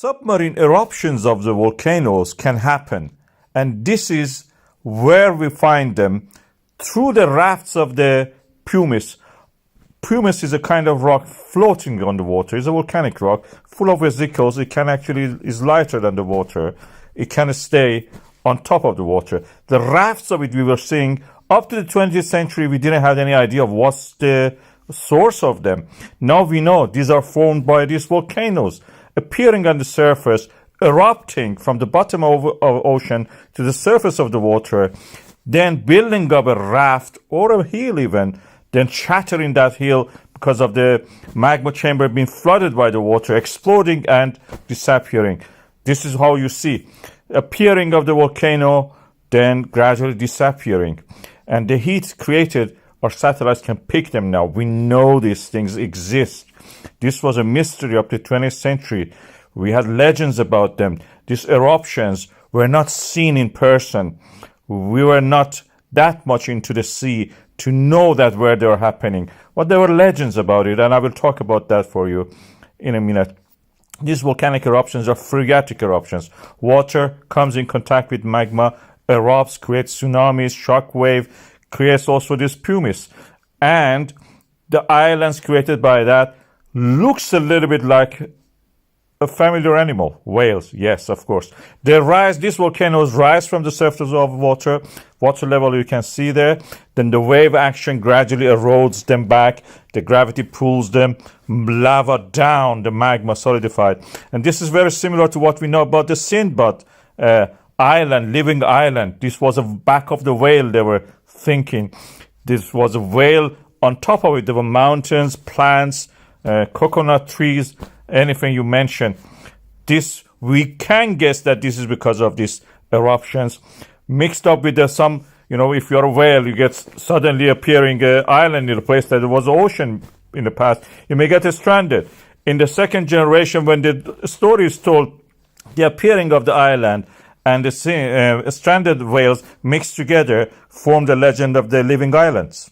Submarine eruptions of the volcanoes can happen, and this is where we find them through the rafts of the pumice. Pumice is a kind of rock floating on the water. It's a volcanic rock full of vesicles. It can actually is lighter than the water. It can stay on top of the water. The rafts of it we were seeing up to the 20th century. We didn't have any idea of what's the source of them. Now we know these are formed by these volcanoes appearing on the surface, erupting from the bottom of ocean to the surface of the water, then building up a raft or a hill even, then shattering that hill because of the magma chamber being flooded by the water, exploding and disappearing. This is how you see appearing of the volcano, then gradually disappearing. And the heat created, our satellites can pick them now. We know these things exist. This was a mystery up to the 20th century. We had legends about them. These eruptions were not seen in person. We were not that much into the sea to know that where they were happening. But there were legends about it, and I will talk about that for you in a minute. These volcanic eruptions are phreatic eruptions. Water comes in contact with magma, erupts, creates tsunamis, shock wave, creates also this pumice. And the islands created by that looks a little bit like a familiar animal, whales. Yes, of course. These volcanoes rise from the surface of water level you can see there. Then the wave action gradually erodes them back. The gravity pulls them, lava down, the magma solidified. And this is very similar to what we know about the Sindbad island, living island. This was a back of the whale, they were thinking. This was a whale. On top of it, there were mountains, plants, coconut trees, anything you mention. This, we can guess that this is because of these eruptions mixed up with some, if you're a whale, you get suddenly appearing an island in a place that there was ocean in the past. You may get stranded. In the second generation, when the story is told, the appearing of the island and the stranded whales mixed together form the legend of the living islands.